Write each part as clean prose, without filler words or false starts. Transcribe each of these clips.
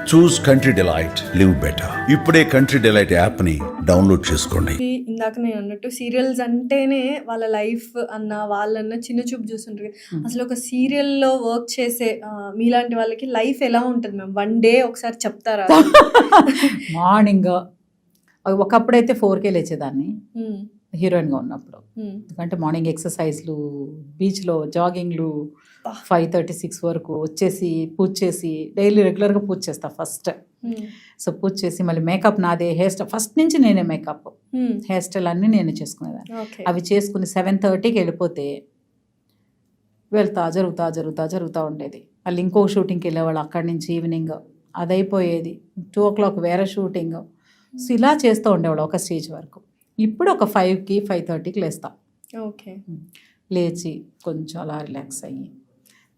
చూస్ country delight, live better. ఇప్పుడే country delight app ని download చేసుకోండి. ఇందాక నేను అన్నట్టు సీరియల్స్ అంటేనే వాళ్ళ లైఫ్ అన్న వాళ్ళన్న చిన్న చూపు చూస్తుంటారు. అసలు ఒక సీరియల్లో వర్క్ చేసే మీలాంటి వాళ్ళకి లైఫ్ ఎలా ఉంటుంది మ్యామ్? వన్ డే ఒకసారి చెప్తారా? మార్నింగ్ ఒకప్పుడైతే 4K లేచేదాన్ని హీరోయిన్గా ఉన్నప్పుడు. ఎందుకంటే మార్నింగ్ ఎక్సర్సైజ్లు, బీచ్లో జాగింగ్లు, 5:36 వరకు వచ్చేసి పూజ చేసి డైలీ రెగ్యులర్గా పూజ చేస్తా ఫస్ట్. సో పూజ చేసి మళ్ళీ మేకప్ నాదే, హెయిర్ స్టైల్ ఫస్ట్ నుంచి నేనే మేకప్, హెయిర్ స్టైల్ అన్నీ నేనే చేసుకునేదాన్ని. అవి చేసుకుని 7:30కి వెళ్ళిపోతే జరుగుతూ ఉండేది. మళ్ళీ ఇంకో షూటింగ్కి వెళ్ళేవాళ్ళు, అక్కడి నుంచి ఈవినింగ్ అది అయిపోయేది. 2 o'clock వేరే షూటింగ్. సో ఇలా చేస్తూ ఉండేవాళ్ళు ఒక స్టేజ్ వరకు. ఇప్పుడు ఒక 5కి 5:30కి లేస్తాం. ఓకే, లేచి కొంచెం అలా రిలాక్స్ అయ్యి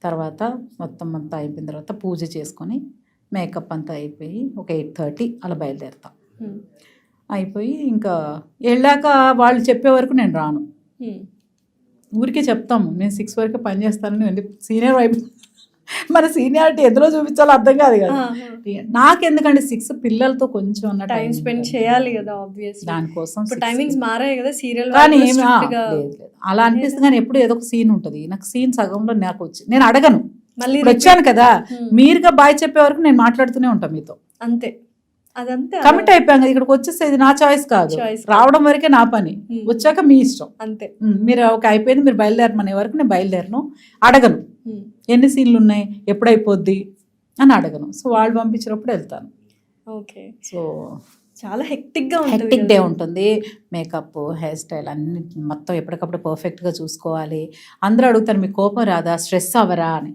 తర్వాత మొత్తం అంతా అయిపోయిన తర్వాత పూజ చేసుకొని మేకప్ అంతా అయిపోయి ఒక 8:30 అలా బయలుదేరుతాం. అయిపోయి ఇంకా వెళ్ళాక వాళ్ళు చెప్పే వరకు నేను రాను. ఊరికే చెప్తాము నేను 6 వరకు పని చేస్తానని. సీనియర్ వైపు మన సీనియారిటీ ఎందులో చూపించాలో అర్థం కాదు కదా నాకెందుకంటే 6 పిల్లలతో కొంచెం టైం స్పెండ్ చేయాలి కదా ఆబ్వియస్లీ. దానికోసం టైమింగ్స్ మారాయి కదా సీరియల్. కానీ అలా అనిపిస్తుంది. కానీ ఎప్పుడు ఏదో ఒక సీన్ ఉంటుంది. నాకు సీన్ సగంలో నాకు వచ్చి నేను అడగను, మళ్ళీ వచ్చాను కదా మీరుగా బాయ్ చెప్పే వరకు నేను మాట్లాడుతూనే ఉంటాను మీతో. అంతే, అదంతే. కమిట్ అయిపోయాం కదా, ఇక్కడికి వచ్చేసేది నా చాయిస్ కాదు, రావడం వరకే నా పని, వచ్చాక మీ ఇష్టం. అంతే. మీరు ఒక అయిపోయింది మీరు బయలుదేరమనే వరకు నేను బయలుదేరను, అడగను ఎన్ని సీన్లు ఉన్నాయి ఎప్పుడైపోద్ది అని అడగను. సో వాళ్ళు పంపించినప్పుడు వెళ్తాను. ఓకే. సో చాలా హెక్టిక్ డే ఉంటుంది. మేకప్, హెయిర్ స్టైల్ అన్ని మొత్తం ఎప్పటికప్పుడు పర్ఫెక్ట్గా చూసుకోవాలి. అందరూ అడుగుతారు మీకు కోపం రాదా, స్ట్రెస్ అవ్వరా అని.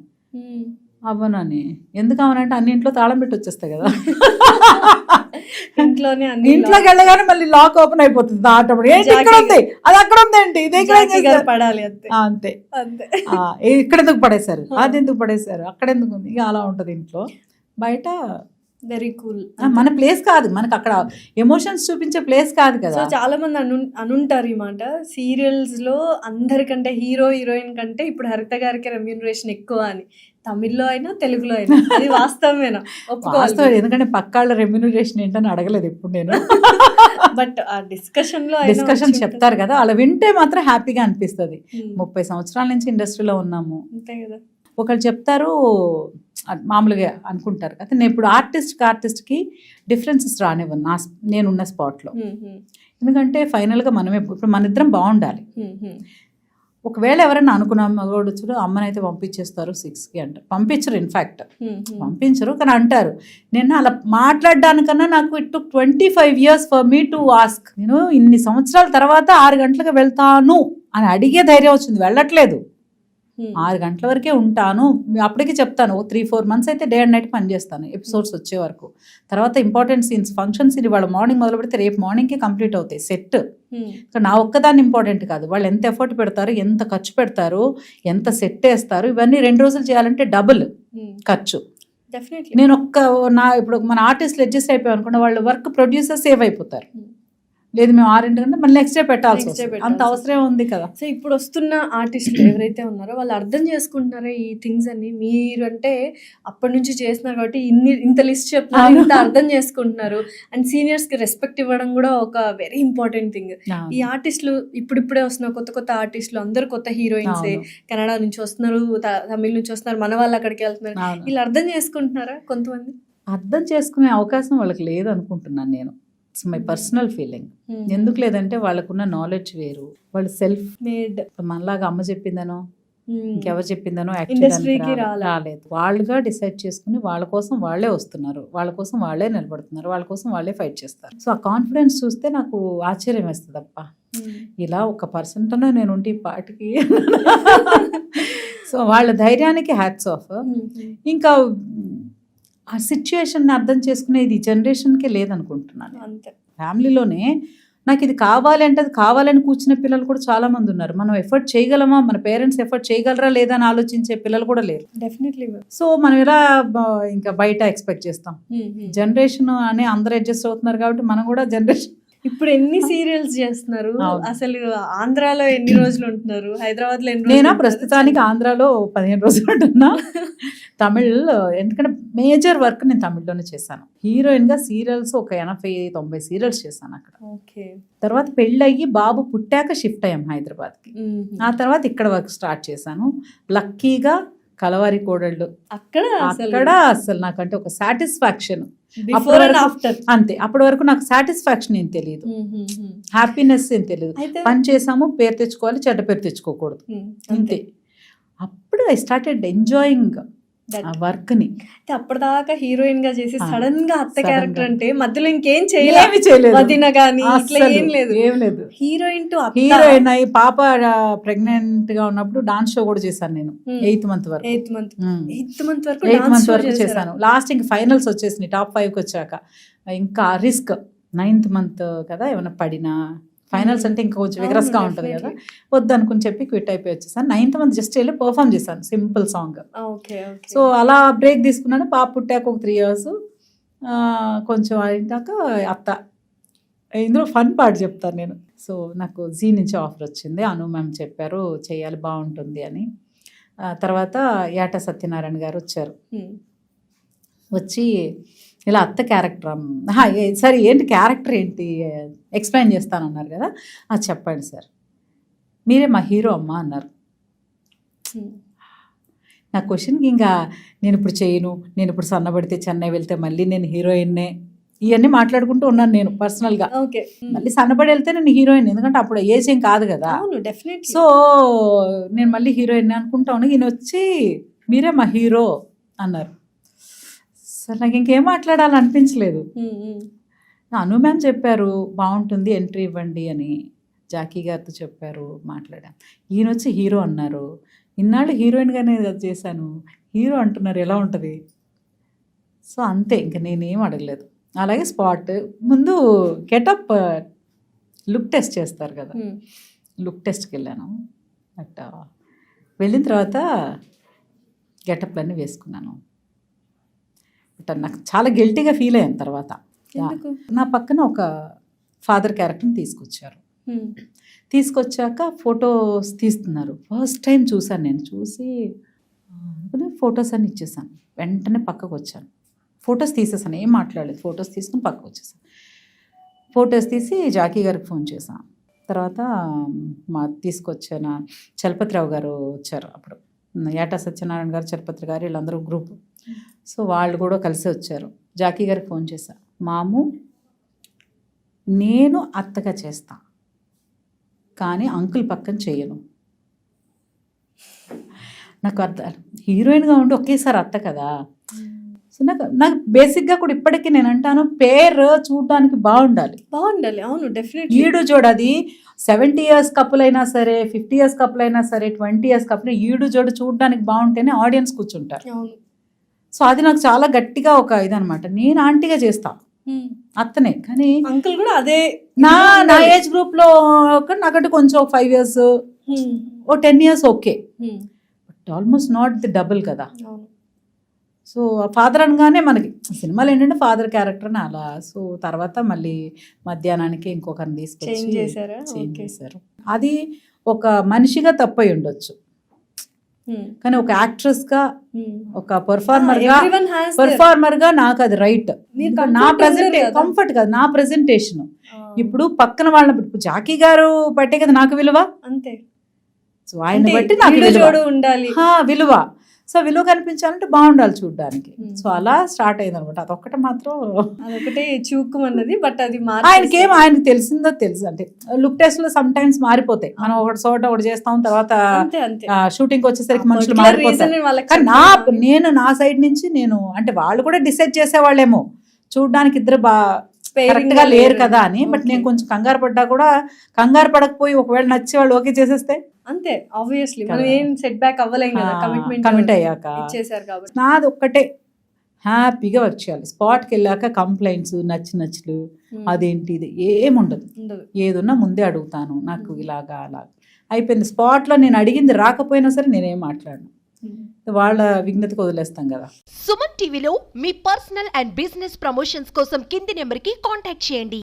అవ్వనని. ఎందుకు అవనంటే అన్ని ఇంట్లో తాళం పెట్టి వచ్చేస్తాయి కదా, ఇంట్లోకి వెళ్ళగానే మళ్ళీ లాక్ ఓపెన్ అయిపోతుంది ఆటోమేటిక్. ఇక్కడ ఉంది అది అక్కడ ఉందేంటి, ఇది పడాలి అంతే. ఇక్కడ ఎందుకు పడేశారు, అది ఎందుకు పడేశారు, అక్కడ ఎందుకు ఉంది, ఇక అలా ఉంటుంది ఇంట్లో. బయట వెరీ కూల్. మన ప్లేస్ కాదు, మనకు అక్కడ ఎమోషన్స్ చూపించే ప్లేస్ కాదు కదా. సో చాలా మంది అనుంటారు ఈ మాట, సీరియల్స్ లో అందరికంటే హీరో హీరోయిన్ కంటే ఇప్పుడు హరిత గారికి రెమ్యూనరేషన్ ఎక్కువ అని. తమిళ్లో అయినా తెలుగులో అయినా అది వాస్తవమేనా? వాస్తవం. ఎందుకంటే పక్కాళ్ళ రెమ్యూనరేషన్ ఏంటని అడగలేదు ఇప్పుడు నేను. బట్ ఆ డిస్కషన్ చెప్తారు కదా, అలా వింటే మాత్రం హ్యాపీగా అనిపిస్తుంది. 30 సంవత్సరాల నుంచి ఇండస్ట్రీలో ఉన్నాము. అంతే కదా. ఒకళ్ళు చెప్తారు మామూలుగా అనుకుంటారు కదా. నేను ఇప్పుడు ఆర్టిస్ట్కి డిఫరెన్సెస్ రానివ్వను నేనున్న స్పాట్లో. ఎందుకంటే ఫైనల్గా మనమే ఇప్పుడు మన ఇద్దరం బాగుండాలి. ఒకవేళ ఎవరైనా అనుకున్నాం మగవాడు చూడు అమ్మనైతే పంపించేస్తారు 6కి అంటారు. పంపించరు, ఇన్ఫ్యాక్ట్ పంపించరు. కానీ అంటారు. నేను అలా మాట్లాడడానికన్నా నాకు it took 25 years for me to ask. నేను ఇన్ని సంవత్సరాల తర్వాత 6 గంటలకు వెళ్తాను అని అడిగే ధైర్యం వచ్చింది. వెళ్ళట్లేదు, 6 గంటల వరకే ఉంటాను. అప్పటికి చెప్తాను 3-4 months అయితే డే అండ్ నైట్ పనిచేస్తాను ఎపిసోడ్స్ వచ్చే వరకు. తర్వాత ఇంపార్టెంట్ సీన్స్, ఫంక్షన్స్ ఇవాళ మార్నింగ్ మొదలు పెడితే రేపు మార్నింగ్కి కంప్లీట్ అవుతాయి సెట్. నా ఒక్కదాన్ని ఇంపార్టెంట్ కాదు, వాళ్ళు ఎంత ఎఫర్ట్ పెడతారు, ఎంత ఖర్చు పెడతారు, ఎంత సెట్ వేస్తారు, ఇవన్నీ 2 రోజులు చేయాలంటే డబుల్ ఖర్చు. నేను ఇప్పుడు మన ఆర్టిస్టులు అడ్జస్ట్ అయిపోయాం అనుకున్న వాళ్ళు వర్క్ ప్రొడ్యూసర్ సేవ్ అయిపోతారు. లేదు మేము 6 గంటల మళ్ళీ నెక్స్ట్ డే పెట్టాల్సి వస్తుంది. అంత అవసరం ఉంది కదా. సో ఇప్పుడు వస్తున్న ఆర్టిస్టులు ఎవరైతే ఉన్నారో వాళ్ళు అర్థం చేసుకుంటున్నారో ఈ థింగ్స్ అన్ని. మీరు అంటే అప్పటి నుంచి చేస్తున్నారు కాబట్టి ఇంత లిస్ట్ చెప్తున్నారు, ఇంత అర్థం చేసుకుంటున్నారు. అండ్ సీనియర్స్ కి రెస్పెక్ట్ ఇవ్వడం కూడా ఒక వెరీ ఇంపార్టెంట్ థింగ్. ఈ ఆర్టిస్టులు ఇప్పుడిప్పుడే వస్తున్నారు, కొత్త ఆర్టిస్టులు అందరూ కొత్త హీరోయిన్సే. కెనడా నుంచి వస్తున్నారు, తమిళ నుంచి వస్తున్నారు, మన వాళ్ళు అక్కడికి వెళ్తున్నారు. వీళ్ళు అర్థం చేసుకుంటున్నారా? కొంతమంది అర్థం చేసుకునే అవకాశం వాళ్ళకి లేదు అనుకుంటున్నాను నేను. It's my personal feeling. ఎందుకు లేదంటే వాళ్ళకున్న నాలెడ్జ్ వేరు, వాళ్ళు సెల్ఫ్ మేడ్. మనలాగా అమ్మ చెప్పిందనో ఇంకెవరు చెప్పిందనో యాక్చువల్లీ రాలేదు. వాళ్ళుగా డిసైడ్ చేసుకుని వాళ్ళ కోసం వాళ్ళే వస్తున్నారు, వాళ్ళ కోసం వాళ్ళే నిలబడుతున్నారు, వాళ్ళ కోసం వాళ్ళే ఫైట్ చేస్తారు. సో ఆ కాన్ఫిడెన్స్ చూస్తే నాకు ఆశ్చర్యం వేస్తుంది. అప్ప ఇలా 1% నేను ఉంటే ఈ పాటికి. సో వాళ్ళ ధైర్యానికి హ్యాట్స్ ఆఫ్. ఇంకా ఆ సిచ్యుయేషన్ని అర్థం చేసుకునేది ఈ జనరేషన్కే లేదనుకుంటున్నాను. ఫ్యామిలీలోనే నాకు ఇది కావాలి అంటే అది కావాలని కూర్చునే పిల్లలు కూడా చాలా మంది ఉన్నారు. మనం ఎఫర్ట్ చేయగలమా, మన పేరెంట్స్ ఎఫర్ట్ చేయగలరా లేదా అని ఆలోచించే పిల్లలు కూడా లేరు. డెఫినెట్లీ. సో మనం ఎలా ఇంకా బయట ఎక్స్పెక్ట్ చేస్తాం? జనరేషన్ అని అందరూ అడ్జస్ట్ అవుతున్నారు కాబట్టి మనం కూడా జనరేషన్. ఇప్పుడు ఎన్ని సీరియల్స్ చేస్తున్నారు అసలు? ఆంధ్రాలో ఎన్ని రోజులు ఉంటున్నారు, హైదరాబాద్ లో ఎన్ని? నేనా ప్రస్తుతానికి ఆంధ్రాలో 15 రోజులు ఉంటున్నా. తమిళ్, ఎందుకంటే మేజర్ వర్క్ నేను తమిళ్లోనే చేశాను. హీరోయిన్గా సీరియల్స్ ఒక 80-90 సీరియల్స్ చేశాను అక్కడ. ఓకే. తర్వాత పెళ్ళయ్యి బాబు పుట్టాక షిఫ్ట్ అయ్యాం హైదరాబాద్కి. ఆ తర్వాత ఇక్కడ వర్క్ స్టార్ట్ చేశాను. లక్కీగా కలవారి కోడళ్ళు అక్కడ అసలు నాకంటే ఒక సాటిస్ఫాక్షన్ బిఫోర్ అండ్ ఆఫ్టర్ అంతే. అప్పటి వరకు నాకు సాటిస్ఫాక్షన్ ఏం తెలియదు, హ్యాపీనెస్ ఏం తెలియదు. పని చేసాము, పేరు తెచ్చుకోవాలి, చెడ్డ పేరు తెచ్చుకోకూడదు, అంతే. అప్పుడు ఐ స్టార్టెడ్ ఎంజాయింగ్ ఆ వర్క్ ని. అప్పటిదాకా హీరోయిన్ గా చేసి సడన్ గా అత్త క్యారెక్టర్ అంటే మధ్యలో ఇంకేం చేయలేదు, వదిన గానీ ఇట్లా ఏం లేదు. హీరోయిన్ టు హీరోయిన్ అయ్యి పాప ప్రెగ్నెంట్ గా ఉన్నప్పుడు డాన్స్ షో కూడా చేశాను నేను. 8th month వరకు చేశాను. లాస్ట్ ఇంక ఫైనల్స్ వచ్చేసినాయి, టాప్ 5కి వచ్చాక ఇంకా రిస్క్. 9th month కదా, ఏమైనా పడినా ఫైనల్స్ అంటే ఇంకా కొంచెం విగ్రస్గా ఉంటుంది కదా, వద్దు అనుకుని చెప్పి క్విట్ అయిపోయి వచ్చేసాను. 9th month జస్ట్ వెళ్ళి పర్ఫామ్ చేశాను సింపుల్ సాంగ్. సో అలా బ్రేక్ తీసుకున్నాను. పాప పుట్టాక ఒక 3 years కొంచెం అయినాక అత్త. ఇందులో ఫన్ పార్ట్ చెప్తాను నేను. సో నాకు జీ నుంచి ఆఫర్ వచ్చింది, అను మ్యామ్ చెప్పారు చేయాలి బాగుంటుంది అని. తర్వాత యాట సత్యనారాయణ గారు వచ్చారు. వచ్చి ఇలా అత్త క్యారెక్టర్, సరే ఏంటి క్యారెక్టర్ ఏంటి ఎక్స్ప్లెయిన్ చేస్తానన్నారు కదా, చెప్పండి సార్, మీరే మా హీరో అమ్మా అన్నారు. నా క్వశ్చన్కి ఇంకా నేను ఇప్పుడు చేయను, నేను ఇప్పుడు సన్నబడితే చెన్నై వెళ్తే మళ్ళీ నేను హీరోయిన్నే, ఇవన్నీ మాట్లాడుకుంటూ ఉన్నాను నేను పర్సనల్గా. మళ్ళీ సన్నబడి వెళ్తే నేను హీరోయిన్, ఎందుకంటే అప్పుడు ఏజ్ ఏం కాదు కదా. సో నేను మళ్ళీ హీరోయిన్ అనుకుంటాను. ఈయన వచ్చి మీరే మా హీరో అన్నారు. సార్ నాకు ఇంకేం మాట్లాడాలనిపించలేదు. అను మ్యామ్ చెప్పారు బాగుంటుంది ఎంట్రీ ఇవ్వండి అని, జాకీ గారితో చెప్పారు, మాట్లాడాను. ఈయన వచ్చి హీరో అన్నారు. ఇన్నాళ్ళు హీరోయిన్గానే చేశాను, హీరో అంటున్నారు, ఎలా ఉంటుంది? సో అంతే, ఇంకా నేనేం అడగలేదు. అలాగే స్పాట్ ముందు గెటప్ లుక్ టెస్ట్ చేస్తారు కదా, లుక్ టెస్ట్కి వెళ్ళాను. బట్ వెళ్ళిన తర్వాత గెటప్లన్నీ వేసుకున్నాను. బట్ నాకు చాలా గిల్టీగా ఫీల్ అయ్యాను తర్వాత. నా పక్కన ఒక ఫాదర్ క్యారెక్టర్ని తీసుకొచ్చాక ఫొటోస్ తీస్తున్నారు. ఫస్ట్ టైం చూశాను నేను. చూసి ఫొటోస్ అన్ని ఇచ్చేసాను. వెంటనే పక్కకు వచ్చాను, ఫొటోస్ తీసేసాను, ఏం మాట్లాడలేదు. ఫొటోస్ తీసుకుని పక్కకు వచ్చేసాను. ఫొటోస్ తీసి జాకీ గారికి ఫోన్ చేశాను. తర్వాత తీసుకొచ్చిన చలపతిరావు గారు వచ్చారు. అప్పుడు యాటా సత్యనారాయణ గారు, చలపతి గారు, వీళ్ళందరూ గ్రూప్. సో వాళ్ళు కూడా కలిసి వచ్చారు. జాకీ గారికి ఫోన్ చేశా, మాము నేను అత్తగా చేస్తా కానీ అంకుల్ పక్కన చేయను. నాకు అర్థం, హీరోయిన్గా ఉండి ఒకేసారి అత్త కదా. సో నాకు బేసిక్గా కూడా ఇప్పటికీ నేను అంటాను, పేరు చూడడానికి బాగుండాలి. అవును డెఫినెట్లీ. ఈడు జోడు అది 70 years కపుల్ అయినా సరే, 50 years కపుల్ అయినా సరే, 20 years కపుల్, ఈడు జోడు చూడడానికి బాగుంటేనే ఆడియన్స్ కూర్చుంటారు. సో అది నాకు చాలా గట్టిగా ఒక ఇదనమాట. నేను ఆంటీగా చేస్తా అత్తనే, కానీ అంకుల్ కూడా అదే నా ఏజ్ గ్రూప్ లో నాకంటే కొంచెం 5 years, 10 years okay, but almost not the double కదా. సో ఫాదర్ అనగానే మనకి సినిమాలు ఏంటంటే ఫాదర్ క్యారెక్టర్ అని అలా. సో తర్వాత మళ్ళీ మధ్యాహ్నానికి ఇంకొకరిని తీసుకొచ్చి చేంజ్ చేశారు. అది ఒక మనిషిగా తప్పై ఉండొచ్చు, కానీ ఒక యాక్ట్రెస్ గా, ఒక పర్ఫార్మర్ గా నాకు అది రైట్. నా కంఫర్ట్ కాదు, నా ప్రెజెంటేషన్. ఇప్పుడు పక్కన వాళ్ళ, ఇప్పుడు జాకీ గారు బట్టే కదా నాకు విలువ, అంతే. సో ఆయన బట్టి నాకు విలువ. సో విలువ కనిపించాలంటే బాగుండాలి చూడడానికి. సో అలా స్టార్ట్ అయింది అనమాట. అదొక్కటి మాత్రం అదొకటే చూక్కుమన్నది. బట్ అది ఆయనకి తెలిసిందో తెలుసు, అంటే లుక్ టెస్ట్ లో సమ్ టైమ్స్ మారిపోతాయి. మనం ఒకటి చోట ఒకటి చేస్తాం, తర్వాత షూటింగ్ వచ్చేసరికి మనుషులు మారిపోతారు. కానీ నేను నా సైడ్ నుంచి నేను, అంటే వాళ్ళు కూడా డిసైడ్ చేసేవాళ్ళేమో చూడడానికి ఇద్దరు కరెక్ట్ గా లేరు కదా అని. బట్ నేను కొంచెం కంగారు పడ్డా కూడా, కంగారు పడకపోయి ఒకవేళ నచ్చి వాళ్ళు ఓకే చేసేస్తే అంతే. ఆబ్వియస్లీ మనం ఏం సెట్ బ్యాక్ అవ్వలేం కదా, కమిట్ అయ్యాక. నాది ఒక్కటే, హ్యాపీగా వర్క్ చేయాలి. స్పాట్కి వెళ్ళాక కంప్లైంట్స్, నచ్చులు అదేంటి ఇది ఏముండదు. ఏదున్నా ముందే అడుగుతాను, నాకు ఇలాగా అలా అయిపోయింది. స్పాట్లో నేను అడిగింది రాకపోయినా సరే నేనేం మాట్లాడను, వాళ్ళ విజ్ఞతకు వదిలేస్తాం కదా. సుమన్ టీవీలో మీ పర్సనల్ అండ్ బిజినెస్ ప్రమోషన్స్ కోసం కింది నెంబర్కి కాంటాక్ట్ చేయండి.